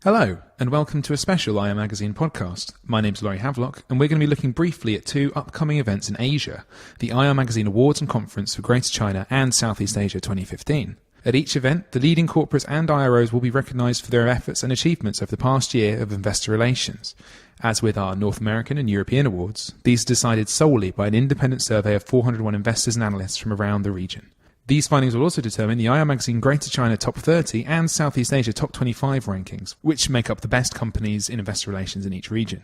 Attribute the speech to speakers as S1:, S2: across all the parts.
S1: Hello, and welcome to a special IR Magazine podcast. My name's Laurie Havelock, and we're going to be looking briefly at two upcoming events in Asia, the IR Magazine Awards and Conference for Greater China and Southeast Asia 2015. At each event, the leading corporates and IROs will be recognised for their efforts and achievements over the past year of investor relations. As with our North American and European awards, these are decided solely by an independent survey of 401 investors and analysts from around the region. These findings will also determine the IR Magazine Greater China Top 30 and Southeast Asia Top 25 rankings, which make up the best companies in investor relations in each region.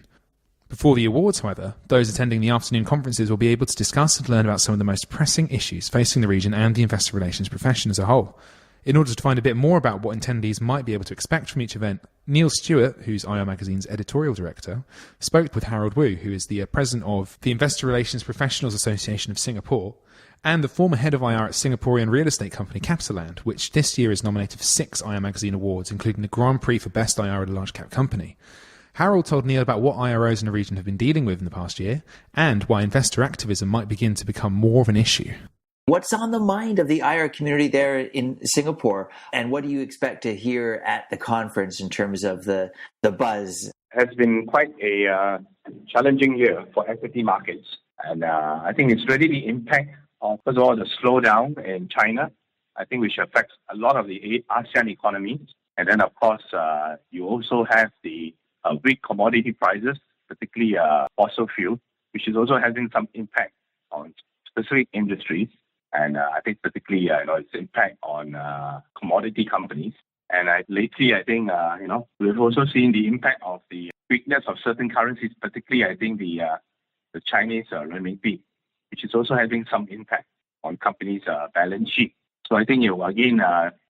S1: Before the awards, however, those attending the afternoon conferences will be able to discuss and learn about some of the most pressing issues facing the region and the investor relations profession as a whole. In order to find a bit more about what attendees might be able to expect from each event, Neil Stewart, who's IR Magazine's editorial director, spoke with Harold Wu, who is the president of the Investor Relations Professionals Association of Singapore, and the former head of IR at Singaporean real estate company Capitaland, which this year is nominated for 6 IR Magazine awards, including the Grand Prix for Best IR at a Large Cap Company. Harold told Neil about what IROs in the region have been dealing with in the past year, and why investor activism might begin to become more of an issue.
S2: What's on the mind of the IR community there in Singapore, and what do you expect to hear at the conference in terms of the buzz?
S3: It has been quite a challenging year for equity markets, and I think it's really the impact of, first of all, the slowdown in China, I think which affects a lot of the ASEAN economies. And then, of course, you also have the weak commodity prices, particularly fossil fuel, which is also having some impact on specific industries. And I think particularly, its impact on commodity companies. And lately, I think, we've also seen the impact of the weakness of certain currencies, particularly, I think, the Chinese renminbi, which is also having some impact on companies' balance sheet. So I think, again,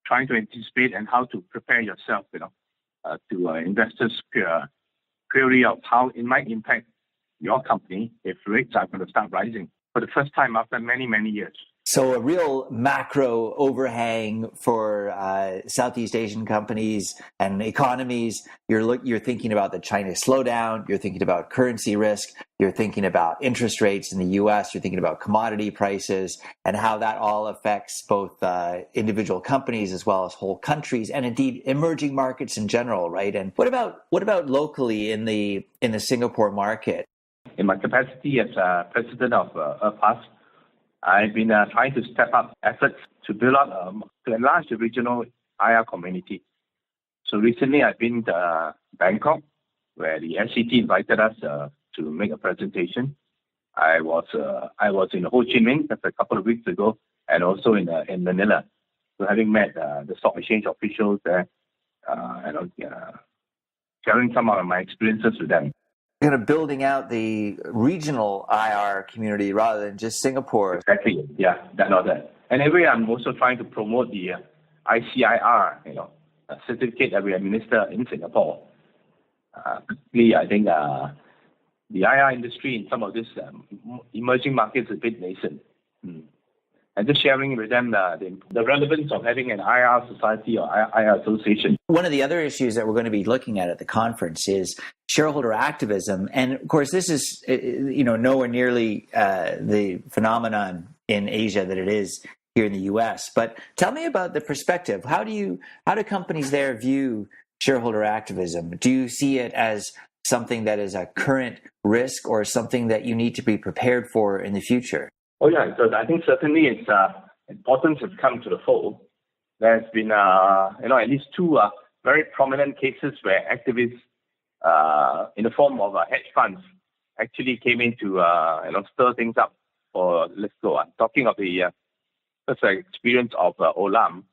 S3: trying to anticipate and how to prepare yourself, to investors' query of how it might impact your company if rates are going to start rising for the first time after many, many years.
S2: So a real macro overhang for Southeast Asian companies and economies. You're thinking about the China slowdown. You're thinking about currency risk. You're thinking about interest rates in the U.S. You're thinking about commodity prices and how that all affects both individual companies as well as whole countries and indeed emerging markets in general, right? And what about locally in the Singapore market?
S3: In my capacity as president of ERPAS, I've been trying to step up efforts to build up, to enlarge the regional IR community. So recently I've been to Bangkok, where the SCT invited us to make a presentation. I was in Ho Chi Minh just a couple of weeks ago, and also in Manila. So having met the stock exchange officials there, sharing some of my experiences with them.
S2: Kind of building out the regional IR community rather than just Singapore.
S3: Exactly, yeah, that. And anyway, I'm also trying to promote the ICIR, a certificate that we administer in Singapore. Particularly, I think the IR industry in some of these emerging markets is a bit nascent. And just sharing with them the relevance of having an IR society or IR association.
S2: One of the other issues that we're going to be looking at the conference is shareholder activism. And of course, this is, nowhere nearly the phenomenon in Asia that it is here in the U.S. But tell me about the perspective. How do companies there view shareholder activism? Do you see it as something that is a current risk or something that you need to be prepared for in the future?
S3: Oh, yeah. So I think certainly its importance has come to the fore. There's been, at least 2 very prominent cases where activists in the form of hedge funds actually came in to, stir things up. Let's go on. Talking of the first experience of Olam,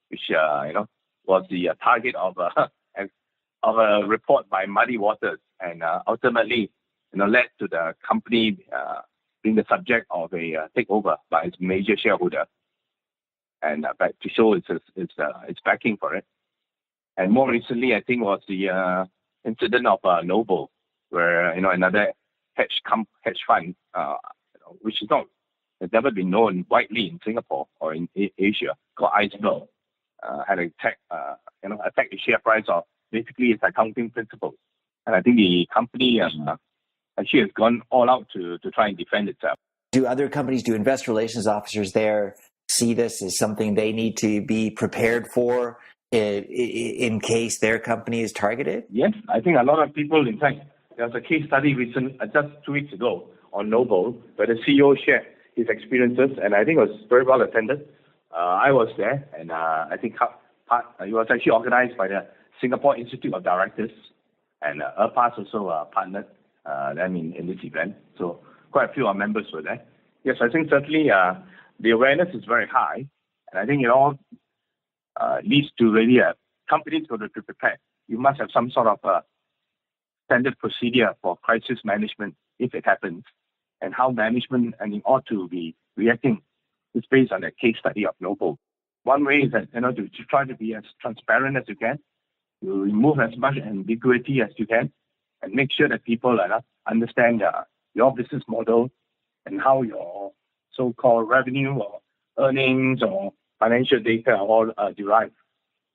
S3: which, was the target of a report by Muddy Waters and ultimately, led to the company being the subject of a takeover by its major shareholder, and to show its backing for it. And more recently, I think, was the incident of Noble, where another hedge fund, which has never been known widely in Singapore or in Asia, called Iceberg, had attacked the share price of basically its accounting principles. And I think the company actually has gone all out to try and defend itself.
S2: Do other companies, do investor relations officers there see this as something they need to be prepared for in case their company is targeted?
S3: Yes, I think a lot of people, in fact, there was a case study just 2 weeks ago on Noble, where the CEO shared his experiences, and I think it was very well attended. I was there, and I think it was actually organized by the Singapore Institute of Directors, and ERPAS also partnered them in this event. So quite a few of our members were there. Yes, I think certainly the awareness is very high, and I think it all leads to really companies got to be prepared. You must have some sort of standard procedure for crisis management if it happens, and how management ought to be reacting is based on a case study of Noble. One way is that to try to be as transparent as you can, to remove as much ambiguity as you can, and make sure that people understand your business model and how your so-called revenue or earnings or financial data are all derived.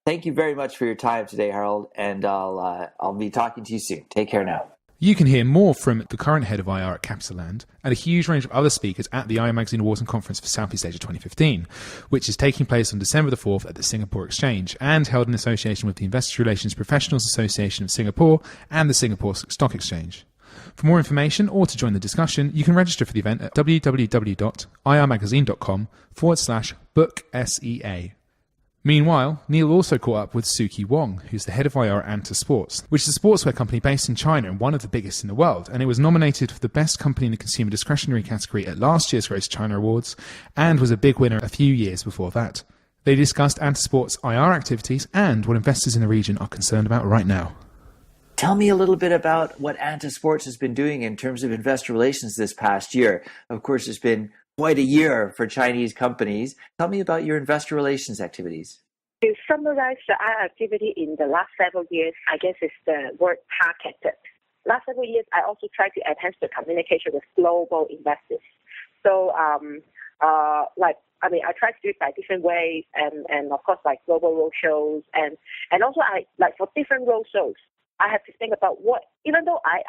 S2: Thank you very much for your time today, Harold, and I'll be talking to you soon. Take care now.
S1: You can hear more from the current head of IR at Capitalland and a huge range of other speakers at the IR Magazine Awards and Conference for Southeast Asia 2015, which is taking place on December the 4th at the Singapore Exchange and held in association with the Investor Relations Professionals Association of Singapore and the Singapore Stock Exchange. For more information or to join the discussion, you can register for the event at www.irmagazine.com/book-SEA. Meanwhile, Neil also caught up with Suki Wong, who's the head of IR at Anta Sports, which is a sportswear company based in China and one of the biggest in the world, and it was nominated for the best company in the consumer discretionary category at last year's Greater China Awards and was a big winner a few years before that. They discussed Anta Sports' IR activities and what investors in the region are concerned about right now.
S2: Tell me a little bit about what Anta Sports has been doing in terms of investor relations this past year. Of course, it's been quite a year for Chinese companies. Tell me about your investor relations activities.
S4: To summarize the IR activity in the last several years, I guess it's the word targeted. Last several years, I also tried to enhance the communication with global investors. So, I try to do it by different ways, and of course, like global roadshows, and also for different roadshows, I have to think about what, even though I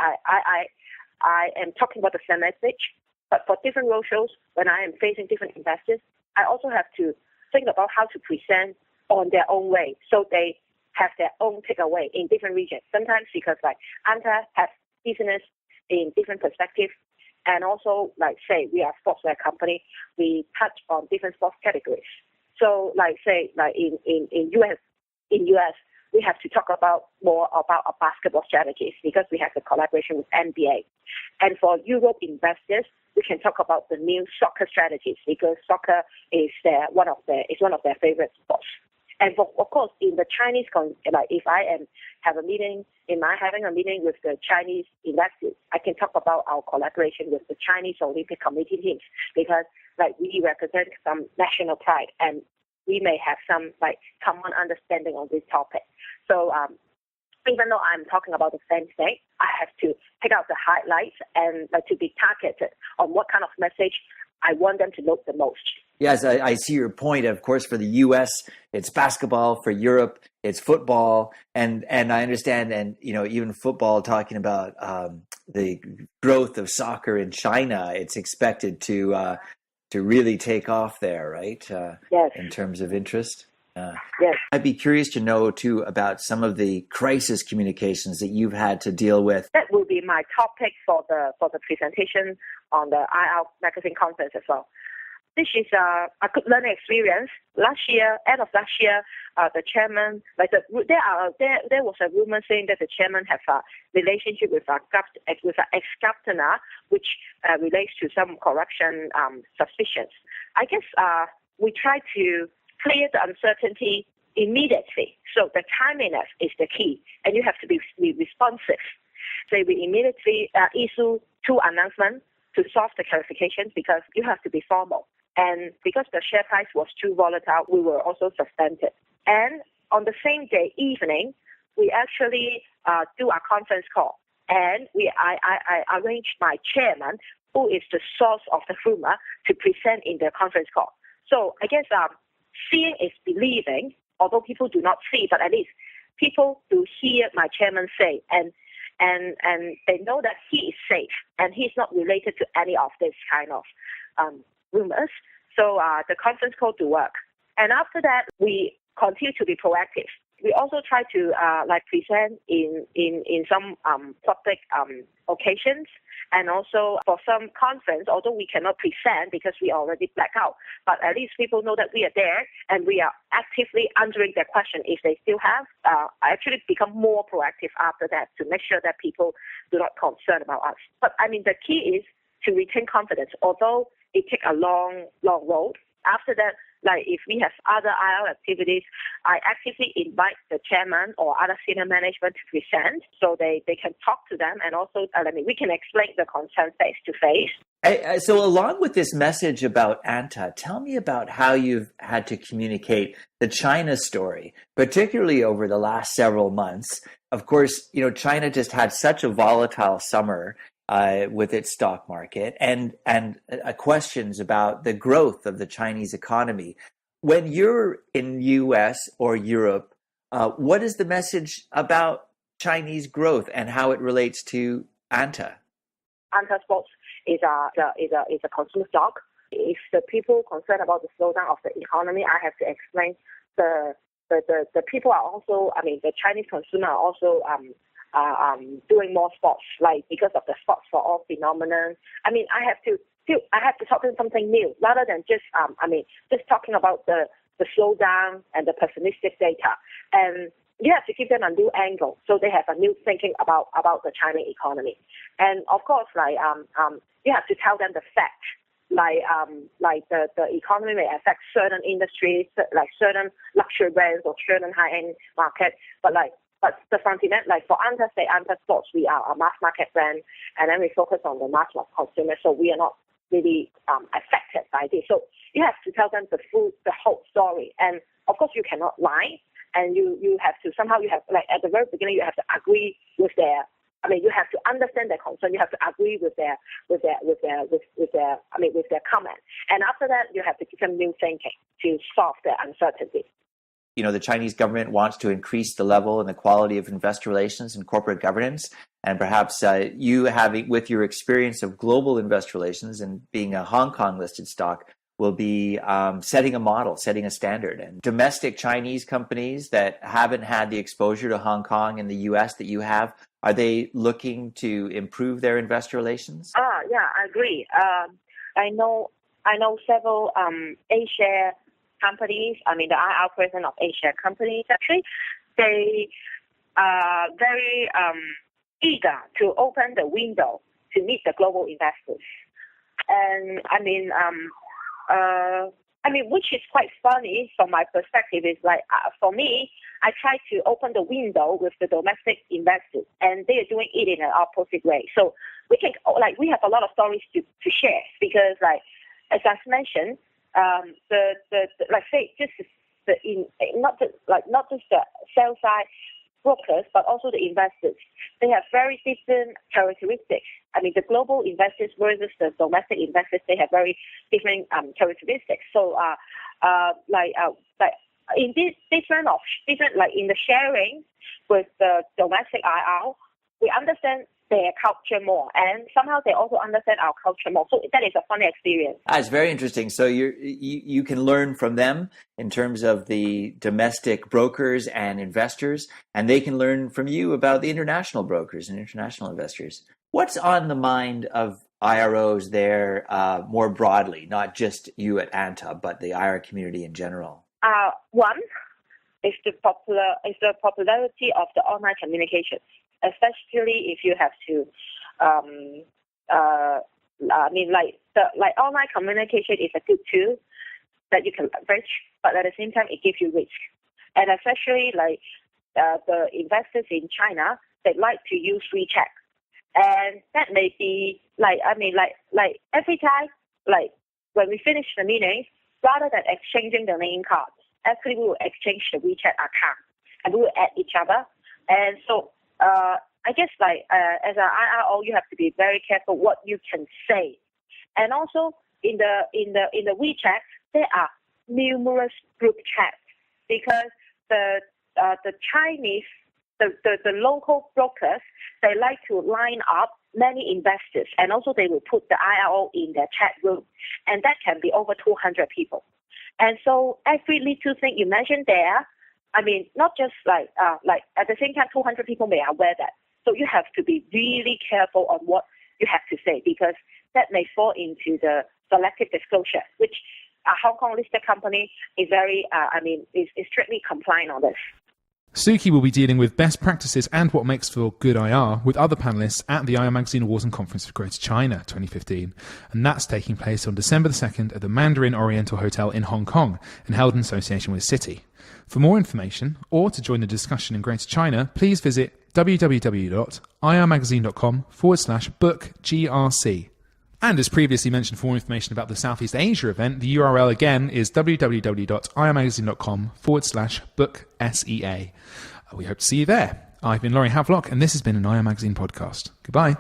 S4: am talking about the same message, but for different roadshows, when I am facing different investors, I also have to think about how to present on their own way, so they have their own takeaway in different regions. Sometimes because Anta has business in different perspectives, and also say we are a sportswear company, we touch on different sports categories. So in US, we have to talk more about our basketball strategies because we have the collaboration with NBA. And for Europe investors, we can talk about the new soccer strategies because soccer is one of their favorite sports. And of course, in the Chinese, if I am having a meeting with the Chinese investors, I can talk about our collaboration with the Chinese Olympic Committee teams because we represent some national pride and we may have some common understanding on this topic. So even though I'm talking about the same thing, I have to pick out the highlights and to be targeted on what kind of message I want them to know the most.
S2: Yes, I see your point. Of course, for the U.S., it's basketball. For Europe, it's football. And I understand, and even football, talking about the growth of soccer in China, it's expected to really take off there, right?
S4: Yes.
S2: In terms of interest.
S4: Yes.
S2: I'd be curious to know, too, about some of the crisis communications that you've had to deal with.
S4: That will be my topic for the presentation on the IR Magazine Conference as well. This is a good learning experience. End of last year, the chairman, there was a rumor saying that the chairman has a relationship with an ex-captain, which relates to some corruption suspicions. I guess we try to clear the uncertainty immediately. So the timeliness is the key, and you have to be responsive. So we immediately issue 2 announcements to solve the clarifications because you have to be formal. And because the share price was too volatile, we were also suspended. And on the same day evening, we actually do a conference call. And I arranged my chairman, who is the source of the rumor, to present in the conference call. So I guess seeing is believing, although people do not see, but at least people do hear my chairman say, and they know that he is safe and he's not related to any of this kind of rumors. So the conference call to work. And after that, we continue to be proactive. We also try to present in some public occasions, and also for some conference, although we cannot present because we already black out, but at least people know that we are there and we are actively answering their question if they still have. I actually become more proactive after that to make sure that people do not concern about us. But I mean, the key is to retain confidence, although it takes a long road. After that, like if we have other IR activities, I actively invite the chairman or other senior management to present so they can talk to them, and also we can explain the concern face to face.
S2: So along with this message about ANTA, tell me about how you've had to communicate the China story, particularly over the last several months. Of course, China just had such a volatile summer with its stock market and questions about the growth of the Chinese economy. When you're in U.S. or Europe, what is the message about Chinese growth and how it relates to ANTA?
S4: ANTA Sports is a consumer stock. If the people concerned about the slowdown of the economy, I have to explain the people are also, the Chinese consumer are also doing more sports, like because of the sports for all phenomenon. I have to talk to them something new rather than just talking about the slowdown and the pessimistic data. And you have to give them a new angle so they have a new thinking about the Chinese economy. And of course, you have to tell them the fact, the economy may affect certain industries, like certain luxury brands or certain high-end markets, but the fundament, like for ANTA Sports, we are a mass market brand, and then we focus on the mass consumer, so we are not really affected by this. So you have to tell them the whole story, and of course you cannot lie, and you have to at the very beginning you have to agree with their. You have to understand their concern. You have to agree with their comment, and after that you have to give them new thinking to solve their uncertainty.
S2: The Chinese government wants to increase the level and the quality of investor relations and corporate governance. And perhaps you having, with your experience of global investor relations and being a Hong Kong listed stock, will be setting a model, setting a standard. And domestic Chinese companies that haven't had the exposure to Hong Kong and the US that you have, are they looking to improve their investor relations?
S4: Yeah, I agree. I know several A-share companies, the IR president of A-share companies, actually, they are very eager to open the window to meet the global investors. And which is quite funny from my perspective, is for me, I try to open the window with the domestic investors, and they are doing it in an opposite way. So we have a lot of stories to share because, as I've mentioned, not just the sell side brokers, but also the investors. They have very different characteristics. The global investors versus the domestic investors, they have very different characteristics. So, in this different, in the sharing with the domestic IR, we understand their culture more, and somehow they also understand our culture more. So that is a funny experience.
S2: It's very interesting. So you can learn from them in terms of the domestic brokers and investors, and they can learn from you about the international brokers and international investors. What's on the mind of IROs there more broadly, not just you at ANTA, but the IR community in general?
S4: One is the popularity of the online communications, especially if you have to, online communication is a good tool that you can leverage, but at the same time it gives you risk. And especially the investors in China, they like to use WeChat, and that may be every time, when we finish the meeting, rather than exchanging the name cards, actually we will exchange the WeChat account and we will add each other. And so I guess as an IRO, you have to be very careful what you can say. And also in the WeChat, there are numerous group chats because the Chinese, the local brokers, they like to line up many investors, and also they will put the IRO in their chat room, and that can be over 200 people. And so every little thing you mention there, I mean, not just like at the same time, 200 people may aware that. So you have to be really careful on what you have to say, because that may fall into the selective disclosure, which a Hong Kong listed company is very, is strictly compliant on this.
S1: Suki will be dealing with best practices and what makes for good IR with other panellists at the IR Magazine Awards and Conference for Greater China 2015. And that's taking place on December the 2nd at the Mandarin Oriental Hotel in Hong Kong and held in association with Citi. For more information or to join the discussion in Greater China, please visit www.irmagazine.com/book-GRC. And as previously mentioned, for more information about the Southeast Asia event, the URL again is www.irmagazine.com/book-SEA. We hope to see you there. I've been Laurie Havelock, and this has been an IR Magazine podcast. Goodbye.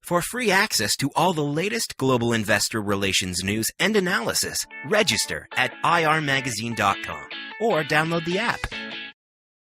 S5: For free access to all the latest global investor relations news and analysis, register at irmagazine.com or download the app.